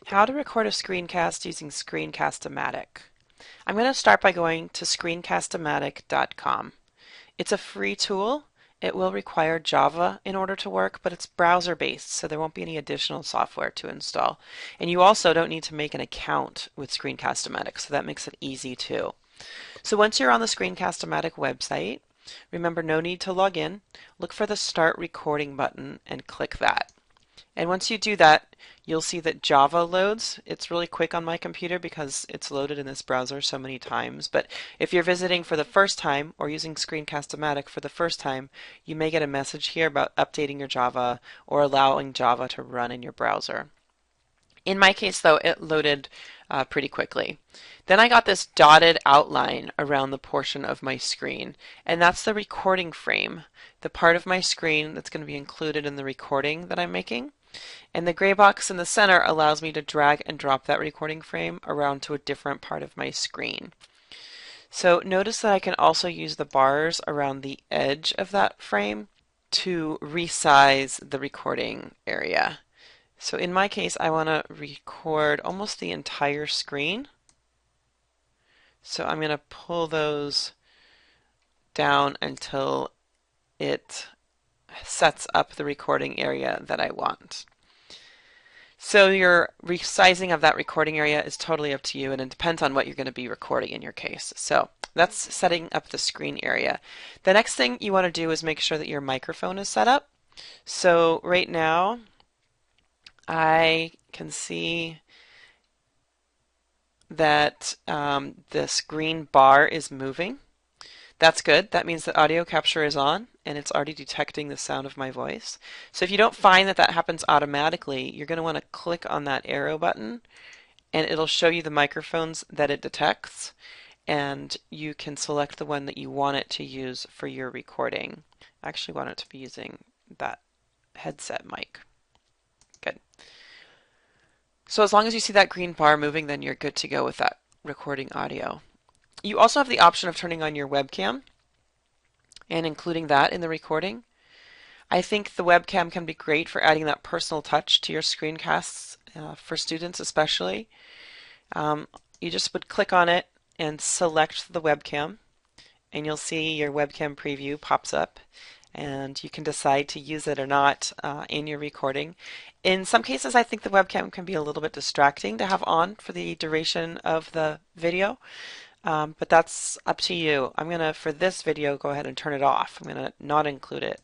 How to record a screencast using Screencastomatic. I'm going to start by going to screencastomatic.com. It's a free tool. It will require Java in order to work, but it's browser based, so there won't be any additional software to install. And you also don't need to make an account with Screencast-O-Matic, so that makes it easy too. So once you're on the Screencast-O-Matic website, remember no need to log in. Look for the Start Recording button and click that. And once you do that, you'll see that Java loads. It's really quick on my computer because it's loaded in this browser so many times. But if you're visiting for the first time or using Screencast-O-Matic for the first time, you may get a message here about updating your Java or allowing Java to run in your browser. In my case, though, it loaded pretty quickly. Then I got this dotted outline around the portion of my screen, and that's the recording frame, the part of my screen that's going to be included in the recording that I'm making. And the gray box in the center allows me to drag and drop that recording frame around to a different part of my screen. So notice that I can also use the bars around the edge of that frame to resize the recording area. So in my case, I want to record almost the entire screen. So I'm going to pull those down until it sets up the recording area that I want. So your resizing of that recording area is totally up to you, and it depends on what you're going to be recording in your case. So that's setting up the screen area. The next thing you want to do is make sure that your microphone is set up. So right now I can see that this green bar is moving. That's good. That means that audio capture is on and it's already detecting the sound of my voice. So if you don't find that that happens automatically, you're going to want to click on that arrow button and it'll show you the microphones that it detects, and you can select the one that you want it to use for your recording. I actually want it to be using that headset mic. Good. So as long as you see that green bar moving, then you're good to go with that recording audio. You also have the option of turning on your webcam and including that in the recording. I think the webcam can be great for adding that personal touch to your screencasts, for students especially. You just would click on it and select the webcam, and you'll see your webcam preview pops up, and you can decide to use it or not in your recording. In some cases, I think the webcam can be a little bit distracting to have on for the duration of the video. But that's up to you. I'm going to, for this video, go ahead and turn it off. I'm going to not include it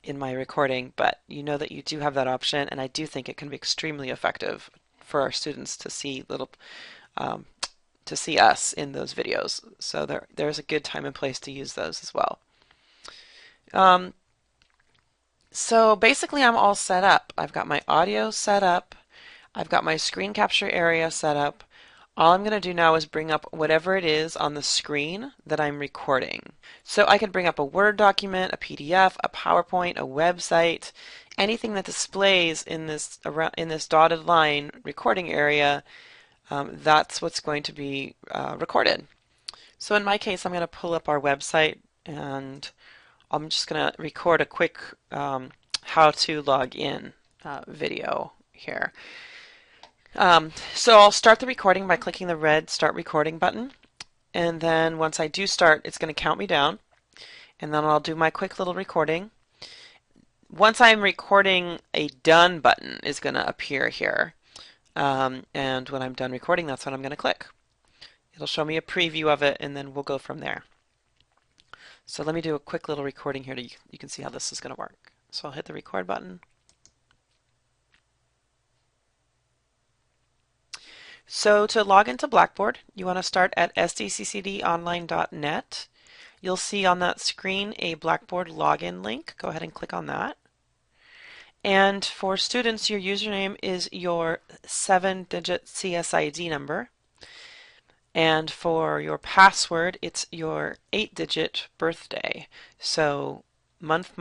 in my recording, but you know that you do have that option, and I do think it can be extremely effective for our students to see to see us in those videos. So there's a good time and place to use those as well. So basically I'm all set up. I've got my audio set up. I've got my screen capture area set up. All I'm going to do now is bring up whatever it is on the screen that I'm recording. So I can bring up a Word document, a PDF, a PowerPoint, a website, anything that displays in this dotted line recording area. That's what's going to be recorded. So in my case, I'm going to pull up our website, and I'm just going to record a quick how to log in video here. So I'll start the recording by clicking the red Start Recording button, and then once I do start, it's going to count me down, and then I'll do my quick little recording. Once I'm recording, a Done button is going to appear here, and when I'm done recording, that's when I'm going to click. It'll show me a preview of it, and then we'll go from there. So let me do a quick little recording here so you can see how this is going to work. So I'll hit the record button. So to log into Blackboard, you want to start at sdccdonline.net. You'll see on that screen a Blackboard login link. Go ahead and click on that. And for students, your username is your 7-digit CSID number. And for your password, it's your 8-digit birthday. So month,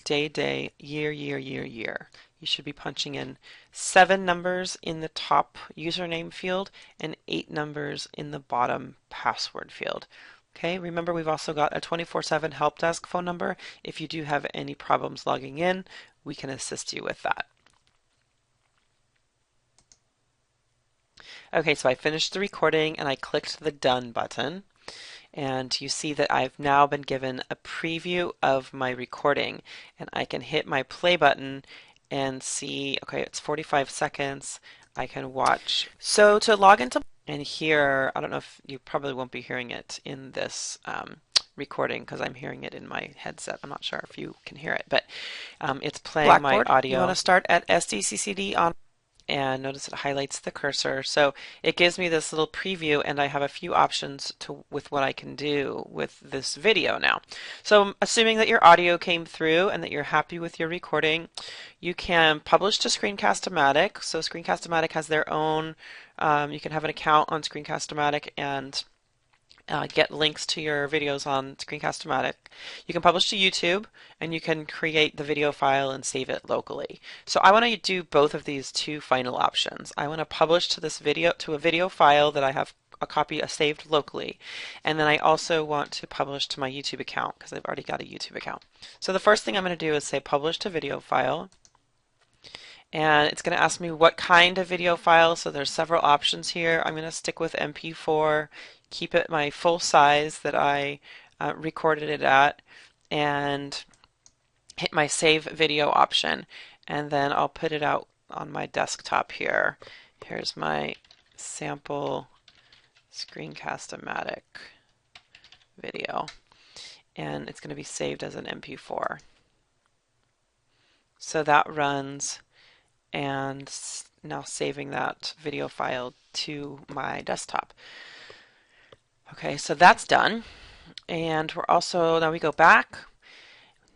day, year, year. You should be punching in 7 numbers in the top username field and 8 numbers in the bottom password field. Okay, remember we've also got a 24/7 help desk phone number. If you do have any problems logging in, we can assist you with that. Okay, so I finished the recording and I clicked the Done button. And you see that I've now been given a preview of my recording, and I can hit my play button and see, okay, it's 45 seconds. I can watch. So to log into and hear, I don't know if you probably won't be hearing it in this recording because I'm hearing it in my headset. I'm not sure if you can hear it, but it's playing my audio. You want to start at SDCCD on, and notice it highlights the cursor. So it gives me this little preview, and I have a few options with what I can do with this video now. So assuming that your audio came through and that you're happy with your recording, you can publish to Screencast-O-Matic. So Screencast-O-Matic has their own, you can have an account on Screencast-O-Matic and get links to your videos on Screencast-O-Matic. You can publish to YouTube, and you can create the video file and save it locally. So I want to do both of these two final options. I want to publish to this video, to a video file that I have a copy saved locally, and then I also want to publish to my YouTube account because I've already got a YouTube account. So the first thing I'm going to do is say publish to video file. And it's going to ask me what kind of video file, so there's several options here. I'm going to stick with MP4, keep it my full size that I recorded it at, and hit my save video option, and then I'll put it out on my desktop here. Here's my sample Screencast-O-Matic video, and it's going to be saved as an MP4. So that runs, and now saving that video file to my desktop. Okay, so that's done. And we're also, now we go back.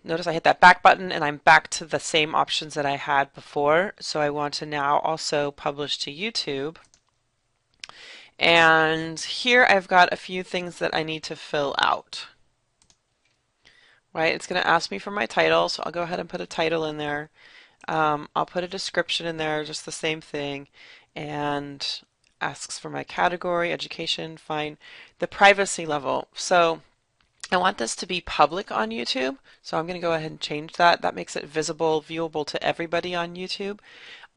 Notice I hit that back button and I'm back to the same options that I had before. So I want to now also publish to YouTube. And here I've got a few things that I need to fill out. Right, it's going to ask me for my title, so I'll go ahead and put a title in there. I'll put a description in there, just the same thing, and asks for my category, education, fine. The privacy level. So I want this to be public on YouTube, so I'm going to go ahead and change that. That makes it visible, viewable to everybody on YouTube.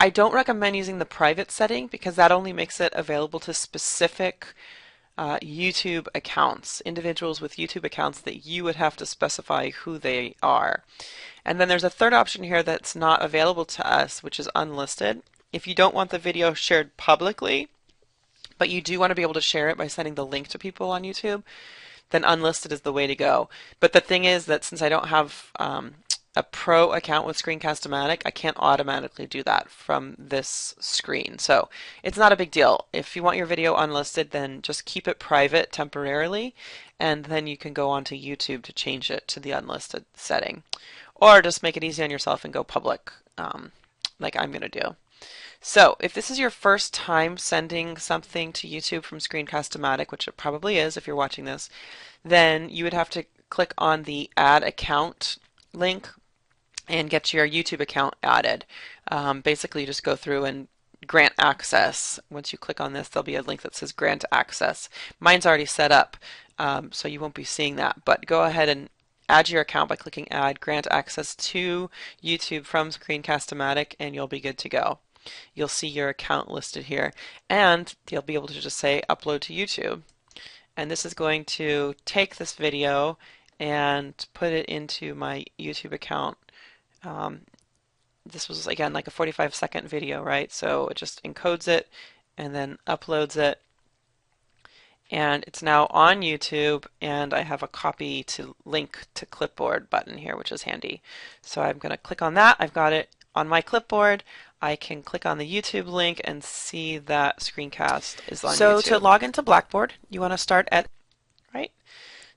I don't recommend using the private setting because that only makes it available to specific YouTube accounts, individuals with YouTube accounts that you would have to specify who they are. And then there's a third option here that's not available to us, which is unlisted. If you don't want the video shared publicly, but you do want to be able to share it by sending the link to people on YouTube, then unlisted is the way to go. But the thing is that since I don't have a pro account with Screencast-O-Matic, I can't automatically do that from this screen. So it's not a big deal. If you want your video unlisted, then just keep it private temporarily, and then you can go onto YouTube to change it to the unlisted setting. Or just make it easy on yourself and go public, like I'm going to do. So if this is your first time sending something to YouTube from Screencast-O-Matic, which it probably is if you're watching this, then you would have to click on the Add Account link and get your YouTube account added. Basically, you just go through and grant access. Once you click on this, there'll be a link that says Grant Access. Mine's already set up, so you won't be seeing that, but go ahead and add your account by clicking Add, grant access to YouTube from Screencast-O-Matic, and you'll be good to go. You'll see your account listed here, and you'll be able to just say upload to YouTube. And this is going to take this video and put it into my YouTube account. This was again like a 45-second video, right? So it just encodes it and then uploads it. And it's now on YouTube, and I have a copy to link to clipboard button here, which is handy. So I'm going to click on that. I've got it on my clipboard. I can click on the YouTube link and see that screencast is on YouTube. So to log into Blackboard, you want to start at, right?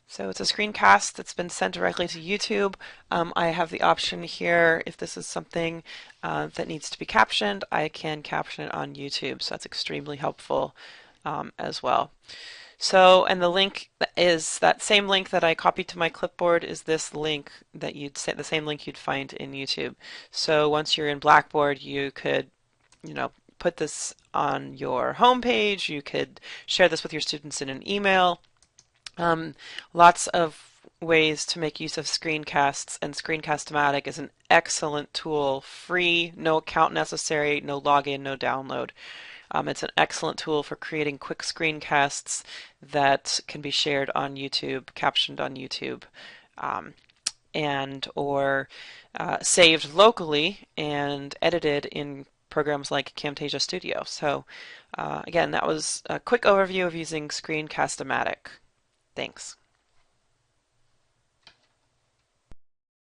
So it's a screencast that's been sent directly to YouTube. I have the option here, if this is something that needs to be captioned, I can caption it on YouTube. So that's extremely helpful as well. So, and the link is that same link that I copied to my clipboard is this link that you'd say, the same link you'd find in YouTube. So once you're in Blackboard, you could, put this on your homepage. You could share this with your students in an email. Lots of ways to make use of screencasts, and Screencast-O-Matic is an excellent tool, free, no account necessary, no login, no download. It's an excellent tool for creating quick screencasts that can be shared on YouTube, captioned on YouTube, and or saved locally and edited in programs like Camtasia Studio. So again, that was a quick overview of using Screencast-O-Matic. Thanks.